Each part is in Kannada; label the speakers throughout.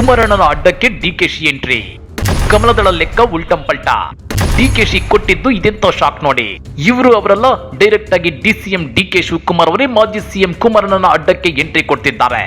Speaker 1: ಕುಮಾರಣ್ಣನ ಅಡ್ಡಕ್ಕೆ ಡಿಕೆಶಿ ಎಂಟ್ರಿ. ಕಮಲದಳ ಲೆಕ್ಕ ಉಲ್ಟಂಪಲ್ಟ. ಡಿಕೆಶಿ ಕೊಟ್ಟಿದ್ದು ಇದೆಂತ ಶಾಕ್ ನೋಡಿ. ಇವರು ಅವರೆಲ್ಲ ಡೈರೆಕ್ಟ್ ಆಗಿ ಡಿಸಿಎಂ ಡಿಕೆ ಶಿವಕುಮಾರ್ ಅವರೇ ಮಾಜಿ ಸಿಎಂ ಕುಮಾರಣ್ಣನ ಅಡ್ಡಕ್ಕೆ ಎಂಟ್ರಿ ಕೊಡ್ತಿದ್ದಾರೆ.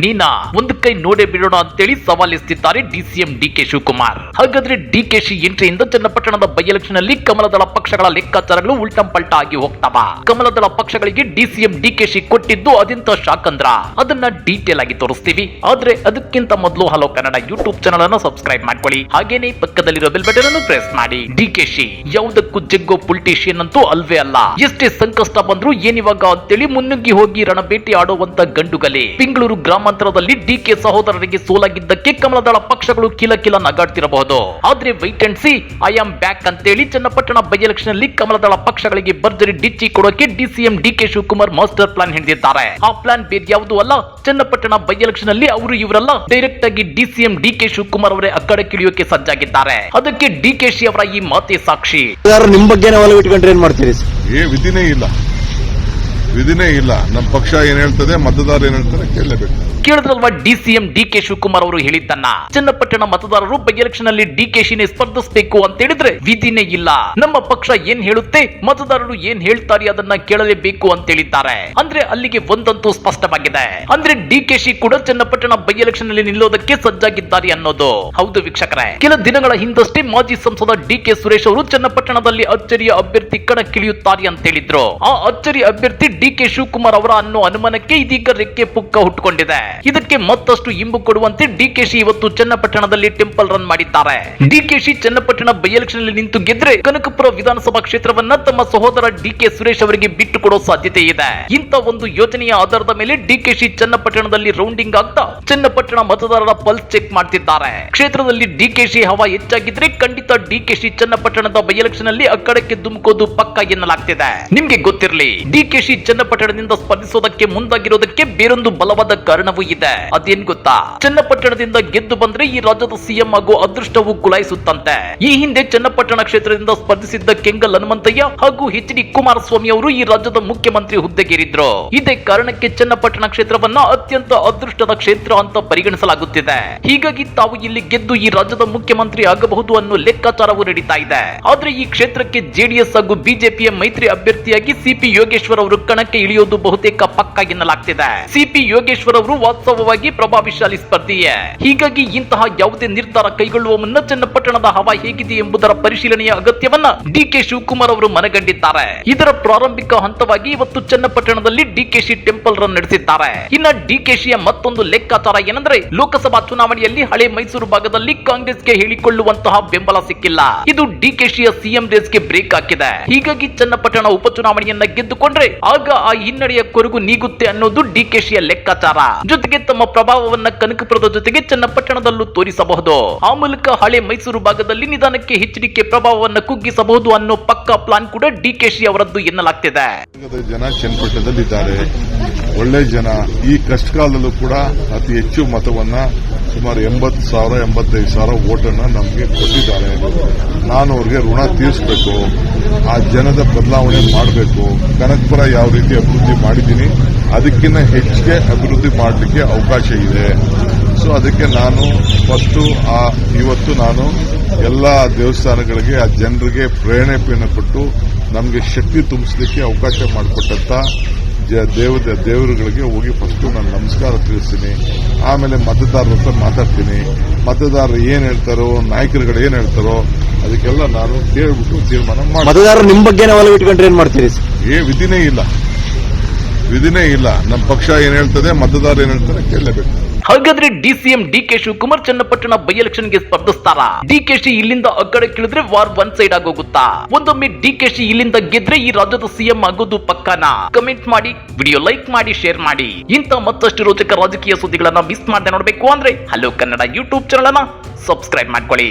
Speaker 1: ನೀನಾ ಒಂದು ಕೈ ನೋಡೇ ಬಿಡೋಣ ಅಂತೇಳಿ ಸವಾಲಿಸ್ತಿದ್ದಾರೆ ಡಿಸಿಎಂ ಡಿಕೆ ಶಿವಕುಮಾರ್. ಹಾಗಾದ್ರೆ ಡಿಕೆಶಿ ಎಂಟ್ರಿಯಿಂದ ಚನ್ನಪಟ್ಟಣದ ಬೈ ಎಲೆಕ್ಷನ್ ಅಲ್ಲಿ ಕಮಲದಳ ಪಕ್ಷಗಳ ಲೆಕ್ಕಾಚಾರಗಳು ಉಲ್ಟಂಪಲ್ಟ ಆಗಿ ಹೋಗ್ತಾವ. ಕಮಲದಳ ಪಕ್ಷಗಳಿಗೆ ಡಿಸಿಎಂ ಡಿಕೆಶಿ ಕೊಟ್ಟಿದ್ದು ಅದೆಂತ ಶಾಕ್ ಅಂದ್ರ ಅದನ್ನ ಡೀಟೇಲ್ ಆಗಿ ತೋರಿಸ್ತೀವಿ. ಆದ್ರೆ ಅದಕ್ಕಿಂತ ಮೊದಲು ಹಲೋ ಕನ್ನಡ ಯೂಟ್ಯೂಬ್ ಚಾನಲ್ ಅನ್ನು ಸಬ್ಸ್ಕ್ರೈಬ್ ಮಾಡ್ಕೊಳ್ಳಿ. ಹಾಗೇನೆ ಪಕ್ಕದಲ್ಲಿರೋ ಬೆಲ್ ಬಟನ್ ಅನ್ನು ಪ್ರೆಸ್ ಮಾಡಿ. ಡಿಕೆಶಿ ಯಾವುದಕ್ಕೂ ಜಗ್ಗೋ ಪೊಲಿಟಿಷಿಯನ್ ಅಂತೂ ಅಲ್ವೇ ಅಲ್ಲ. ಎಷ್ಟೇ ಸಂಕಷ್ಟ ಬಂದ್ರು ಏನಿವಾಗ ಅಂತೇಳಿ ಮುನ್ನುಗ್ಗಿ ಹೋಗಿ ರಣಬೇಟಿ ಆಡುವಂತ ಗಂಡುಗಲಿ. ಬೆಂಗಳೂರು ಗ್ರಾಮಾಂತರದಲ್ಲಿ ಡಿಕೆ ಸಹೋದರರಿಗೆ ಸೋಲಾಗಿದ್ದಕ್ಕೆ ಕಮಲದಳ ಪಕ್ಷಗಳು ಕಿಲ ನಗಾಡ್ತಿರಬಹುದು. ಆದ್ರೆ white and C, I am back ಅಂತೇಳಿ ಚನ್ನಪಟ್ಟಣ ಬೈ ಎಲೆಕ್ಷನ್ ಅಲ್ಲಿ ಕಮಲದಳ ಪಕ್ಷಗಳಿಗೆ ಭರ್ಜರಿ ಡಿಚ್ಚಿ ಕೊಡೋಕೆ DCM DK Shivakumar master plan ಹಿಡಿದಿದ್ದಾರೆ. ಆ ಪ್ಲಾನ್ ಬೇರೆ ಯಾವುದೂ ಅಲ್ಲ, ಚನ್ನಪಟ್ಟಣ ಬೈ ಎಲೆಕ್ಷನ್ ಅಲ್ಲಿ ಅವರು ಇವರೆಲ್ಲ ಡೈರೆಕ್ಟ್ ಆಗಿ ಡಿಸಿಎಂ ಡಿಕೆ ಶಿವಕುಮಾರ್ ಅವರೇ ಅಕ್ಕಡಕ್ಕಿಳಿಯೋಕೆ ಸಜ್ಜಾಗಿದ್ದಾರೆ. ಅದಕ್ಕೆ ಡಿಕೆಶಿ ಅವರ ಈ ಮಾತೆ ಸಾಕ್ಷಿ.
Speaker 2: ನಿಮ್ ಬಗ್ಗೆ ಒಲವು ಇಟ್ಕೊಂಡ್ರೆ ಏನ್ ಮಾಡ್ತೀರಿ?
Speaker 3: ವಿಧಿನೇ ಇಲ್ಲ. ನಮ್ಮ ಪಕ್ಷ ಏನ್ ಹೇಳ್ತದೆ, ಮತದಾರ ಏನ್ ಹೇಳ್ತಾರೆ ಕೇಳಲೇಬೇಕು.
Speaker 1: ಕೇಳಿದ್ರಲ್ವಾ ಡಿಸಿಎಂ ಡಿಕೆ ಶಿವಕುಮಾರ್ ಅವರು ಹೇಳಿದ್ದನ್ನ. ಚನ್ನಪಟ್ಟಣ ಮತದಾರರು ಬೈ ಎಲೆಕ್ಷನ್ ಅಲ್ಲಿ ಡಿಕೆಶಿನೇ ಸ್ಪರ್ಧಿಸಬೇಕು ಅಂತ ಹೇಳಿದ್ರೆ ವಿಧಿನೇ ಇಲ್ಲ. ನಮ್ಮ ಪಕ್ಷ ಏನ್ ಹೇಳುತ್ತೆ, ಮತದಾರರು ಏನ್ ಹೇಳ್ತಾರೆ ಅದನ್ನ ಕೇಳಲೇಬೇಕು ಅಂತ ಹೇಳಿದ್ದಾರೆ. ಅಂದ್ರೆ ಅಲ್ಲಿಗೆ ಒಂದಂತೂ ಸ್ಪಷ್ಟವಾಗಿದೆ. ಅಂದ್ರೆ ಡಿಕೆಶಿ ಕೂಡ ಚನ್ನಪಟ್ಟಣ ಬೈ ಎಲೆಕ್ಷನ್ ಅಲ್ಲಿ ನಿಲ್ಲೋದಕ್ಕೆ ಸಜ್ಜಾಗಿದ್ದಾರೆ ಅನ್ನೋದು. ಹೌದು ವೀಕ್ಷಕರೇ, ಕೆಲ ದಿನಗಳ ಹಿಂದಷ್ಟೇ ಮಾಜಿ ಸಂಸದ ಡಿಕೆ ಸುರೇಶ್ ಅವರು ಚನ್ನಪಟ್ಟಣದಲ್ಲಿ ಅಚ್ಚರಿಯ ಅಭ್ಯರ್ಥಿ ಕಣಕ್ಕಿಳಿಯುತ್ತಾರೆ ಅಂತ ಹೇಳಿದ್ರು. ಆ ಅಚ್ಚರಿ ಅಭ್ಯರ್ಥಿ ಡಿಕೆ ಶಿವಕುಮಾರ್ ಅವರ ಅನ್ನೋ ಅನುಮಾನಕ್ಕೆ ಇದೀಗ ರೆಕ್ಕೆ ಪುಕ್ಕ ಹುಟ್ಟುಕೊಂಡಿದೆ. ಇದಕ್ಕೆ ಮತ್ತಷ್ಟು ಇಂಬು ಕೊಡುವಂತೆ ಡಿಕೆಶಿ ಇವತ್ತು ಚನ್ನಪಟ್ಟಣದಲ್ಲಿ ಟೆಂಪಲ್ ರನ್ ಮಾಡಿದ್ದಾರೆ. ಡಿಕೆಶಿ ಚನ್ನಪಟ್ಟಣ ಬೈ ಎಲೆಕ್ಷನ್ ಅಲ್ಲಿ ನಿಂತು ಗೆದ್ರೆ ಕನಕಪುರ ವಿಧಾನಸಭಾ ಕ್ಷೇತ್ರವನ್ನ ತಮ್ಮ ಸಹೋದರ ಡಿಕೆ ಸುರೇಶ್ ಅವರಿಗೆ ಬಿಟ್ಟು ಕೊಡೋ ಸಾಧ್ಯತೆ ಇದೆ. ಇಂಥ ಒಂದು ಯೋಜನೆಯ ಆಧಾರದ ಮೇಲೆ ಡಿಕೆಶಿ ಚನ್ನಪಟ್ಟಣದಲ್ಲಿ ರೌಂಡಿಂಗ್ ಆಗ್ತಾ ಚನ್ನಪಟ್ಟಣ ಮತದಾರರ ಪಲ್ಸ್ ಚೆಕ್ ಮಾಡ್ತಿದ್ದಾರೆ. ಕ್ಷೇತ್ರದಲ್ಲಿ ಡಿಕೆಶಿ ಹವಾ ಹೆಚ್ಚಾಗಿದ್ರೆ ಖಂಡಿತ ಡಿಕೆಶಿ ಚನ್ನಪಟ್ಟಣದ ಬೈ ಎಲೆಕ್ಷನ್ ಅಲ್ಲಿ ಅಕ್ಕಡಕ್ಕೆ ಧುಮುಕೋದು ಪಕ್ಕ ಎನ್ನಲಾಗ್ತಿದೆ. ನಿಮ್ಗೆ ಗೊತ್ತಿರಲಿ, ಡಿಕೆಶಿ ಚನ್ನಪಟ್ಟಣದಿಂದ ಸ್ಪರ್ಧಿಸೋದಕ್ಕೆ ಮುಂದಾಗಿರೋದಕ್ಕೆ ಬೇರೊಂದು ಬಲವಾದ ಕಾರಣವೂ ಇದೆ. ಅದೇನ್ ಗೊತ್ತಾ? ಚನ್ನಪಟ್ಟಣದಿಂದ ಗೆದ್ದು ಬಂದ್ರೆ ಈ ರಾಜ್ಯದ ಸಿಎಂ ಆಗೋ ಅದೃಷ್ಟವು ಕುಲಾಯಿಸುತ್ತಂತೆ. ಈ ಹಿಂದೆ ಚನ್ನಪಟ್ಟಣ ಕ್ಷೇತ್ರದಿಂದ ಸ್ಪರ್ಧಿಸಿದ್ದ ಕೆಂಗಲ್ ಹನುಮಂತಯ್ಯ ಹಾಗೂ ಎಚ್ ಡಿ ಕುಮಾರಸ್ವಾಮಿ ಅವರು ಈ ರಾಜ್ಯದ ಮುಖ್ಯಮಂತ್ರಿ ಹುದ್ದೆಗೇರಿದ್ರು. ಇದೇ ಕಾರಣಕ್ಕೆ ಚನ್ನಪಟ್ಟಣ ಕ್ಷೇತ್ರವನ್ನ ಅತ್ಯಂತ ಅದೃಷ್ಟದ ಕ್ಷೇತ್ರ ಅಂತ ಪರಿಗಣಿಸಲಾಗುತ್ತಿದೆ. ಹೀಗಾಗಿ ತಾವು ಇಲ್ಲಿ ಗೆದ್ದು ಈ ರಾಜ್ಯದ ಮುಖ್ಯಮಂತ್ರಿ ಆಗಬಹುದು ಅನ್ನೋ ಲೆಕ್ಕಾಚಾರವು ನಡೀತಾ ಇದೆ. ಆದ್ರೆ ಈ ಕ್ಷೇತ್ರಕ್ಕೆ ಜೆಡಿಎಸ್ ಹಾಗೂ ಬಿಜೆಪಿಯ ಮೈತ್ರಿ ಅಭ್ಯರ್ಥಿಯಾಗಿ ಸಿಪಿ ಯೋಗೇಶ್ವರ್ ಅವರು ಕಣಕ್ಕೆ ಇಳಿಯೋದು ಬಹುತೇಕ ಪಕ್ಕ ಎನ್ನಲಾಗ್ತಿದೆ. ಸಿಪಿ ಯೋಗೇಶ್ವರ್ ಅವರು ವಾಸ್ತವವಾಗಿ ಪ್ರಭಾವಶಾಲಿ ಸ್ಪರ್ಧಿಯೇ. ಹೀಗಾಗಿ ಇಂತಹ ಯಾವುದೇ ನಿರ್ಧಾರ ಕೈಗೊಳ್ಳುವ ಮುನ್ನ ಚನ್ನಪಟ್ಟಣದ ಹವಾ ಹೇಗಿದೆ ಎಂಬುದರ ಪರಿಶೀಲನೆಯ ಅಗತ್ಯವನ್ನ ಡಿಕೆ ಶಿವಕುಮಾರ್ ಅವರು ಮನಗಂಡಿದ್ದಾರೆ. ಇದರ ಪ್ರಾರಂಭಿಕ ಹಂತವಾಗಿ ಇವತ್ತು ಚನ್ನಪಟ್ಟಣದಲ್ಲಿ ಡಿಕೆಶಿ ಟೆಂಪಲ್ ರನ್ ನಡೆಸಿದ್ದಾರೆ. ಇನ್ನ ಡಿಕೆಶಿಯ ಮತ್ತೊಂದು ಲೆಕ್ಕಾಚಾರ ಏನಂದ್ರೆ, ಲೋಕಸಭಾ ಚುನಾವಣೆಯಲ್ಲಿ ಹಳೆ ಮೈಸೂರು ಭಾಗದಲ್ಲಿ ಕಾಂಗ್ರೆಸ್ಗೆ ಹೇಳಿಕೊಳ್ಳುವಂತಹ ಬೆಂಬಲ ಸಿಕ್ಕಿಲ್ಲ. ಇದು ಡಿಕೆಶಿಯ ಸಿಎಂ ರೇಸ್ಗೆ ಬ್ರೇಕ್ ಹಾಕಿದೆ. ಹೀಗಾಗಿ ಚನ್ನಪಟ್ಟಣ ಉಪಚುನಾವಣೆಯನ್ನ ಗೆದ್ದುಕೊಂಡ್ರೆ ಆಗ ಆ ಹಿನ್ನಡೆಯ ಕೊರಗು ನೀಗುತ್ತೆ ಅನ್ನೋದು ಡಿಕೆಶಿಯ ಲೆಕ್ಕಾಚಾರ. ಜೊತೆಗೆ ತಮ್ಮ ಪ್ರಭಾವವನ್ನ ಕನಕಪುರದ ಜೊತೆಗೆ ಚನ್ನಪಟ್ಟಣದಲ್ಲೂ ತೋರಿಸಬಹುದು. ಆ ಮೂಲಕ ಹಳೆ ಮೈಸೂರು ಭಾಗದಲ್ಲಿ ನಿಧಾನಕ್ಕೆ ಎಚ್ಡಿಕೆ ಪ್ರಭಾವವನ್ನು ಕುಗ್ಗಿಸಬಹುದು ಅನ್ನೋ ಪಕ್ಕಾ ಪ್ಲಾನ್ ಕೂಡ ಡಿಕೆಶಿ ಅವರದ್ದು ಎನ್ನಲಾಗ್ತಿದೆ.
Speaker 3: ಜನ ಚನ್ನಪಟ್ಟಣದಲ್ಲಿದ್ದಾರೆ, ಒಳ್ಳೆ ಜನ. ಈ ಕಷ್ಟ ಕಾಲದಲ್ಲೂ ಕೂಡ ಅತಿ ಹೆಚ್ಚು ಮತವನ್ನ ಸುಮಾರು 80,000 85,000 ವೋಟನ್ನ ನಮಗೆ ಕೊಟ್ಟಿದ್ದಾರೆ. ನಾನು ಅವ್ರಿಗೆ ಋಣ ತೀರಿಸಬೇಕು, ಆ ಜನದ ಬದಲಾವಣೆ ಮಾಡಬೇಕು. ಕನಕಪುರ ಯಾವ ರೀತಿ ಅಭಿವೃದ್ಧಿ ಮಾಡಿದ್ದೀನಿ ಅದಕ್ಕಿಂತ ಹೆಚ್ಚಿಗೆ ಅಭಿವೃದ್ಧಿ ಮಾಡಲಿಕ್ಕೆ ಅವಕಾಶ ಇದೆ. ಸೊ ಅದಕ್ಕೆ ನಾನು ಇವತ್ತು ನಾನು ಎಲ್ಲ ದೇವಸ್ಥಾನಗಳಿಗೆ ಆ ಜನರಿಗೆ ಪ್ರೇರಣೆಯನ್ನು ಕೊಟ್ಟು ನಮಗೆ ಶಕ್ತಿ ತುಂಬಿಸಲಿಕ್ಕೆ ಅವಕಾಶ ಮಾಡಿಕೊಟ್ಟಂತ ದೇವರುಗಳಿಗೆ ಹೋಗಿ ಫಸ್ಟ್ ನಾನು ನಮಸ್ಕಾರ ತಿಳಿಸ್ತೀನಿ. ಆಮೇಲೆ ಮತದಾರರ ಹತ್ರ ಮಾತಾಡ್ತೀನಿ. ಮತದಾರರು ಏನ್ ಹೇಳ್ತಾರೋ, ನಾಯಕರುಗಳು ಏನ್ ಹೇಳ್ತಾರೋ ಅದಕ್ಕೆಲ್ಲ ನಾನು ಕೇಳ್ಬಿಟ್ಟು ತೀರ್ಮಾನ ಮಾಡಿ.
Speaker 2: ಮತದಾರರು ನಿಮ್ ಬಗ್ಗೆ ಒಲವು ಇಟ್ಕೊಂಡ್ರೆ ಏನ್ ಮಾಡ್ತೀರಿ?
Speaker 3: ವಿಧಿನೇ ಇಲ್ಲ. ನಮ್ಮ ಪಕ್ಷ ಏನ್ ಹೇಳ್ತದೆ, ಮತದಾರ ಏನ್ ಹೇಳ್ತಾರೆ ಕೇಳಲೇಬೇಕು.
Speaker 1: ಹಾಗಾದ್ರೆ DCM DK Shivakumar Channapatna by election ಗೆ ಸ್ಪರ್ಧಿಸ್ತಾರ? ಡಿಕೆಶಿ ಇಲ್ಲಿಂದ ಅಕ್ಕಡಕ್ಕಿಳಿದ್ರೆ ವಾರ್ ಒನ್ ಸೈಡ್ ಆಗೋಗುತ್ತಾ? ಒಂದೊಮ್ಮೆ ಡಿಕೆಶಿ ಇಲ್ಲಿಂದ ಗೆದ್ರೆ ಈ ರಾಜ್ಯದ ಸಿಎಂ ಆಗೋದು ಪಕ್ಕನಾ? ಕಮೆಂಟ್ ಮಾಡಿ, ವಿಡಿಯೋ ಲೈಕ್ ಮಾಡಿ, ಶೇರ್ ಮಾಡಿ. ಇಂತ ಮತ್ತಷ್ಟು ರೋಚಕ ರಾಜಕೀಯ ಸುದ್ದಿಗಳನ್ನ ಮಿಸ್ ಮಾಡದೆ ನೋಡಬೇಕು ಅಂದ್ರೆ ಹಲೋ ಕನ್ನಡ ಯೂಟ್ಯೂಬ್ ಚಾನಲ್ ಅನ್ನ ಸಬ್ಸ್ಕ್ರೈಬ್ ಮಾಡ್ಕೊಳ್ಳಿ.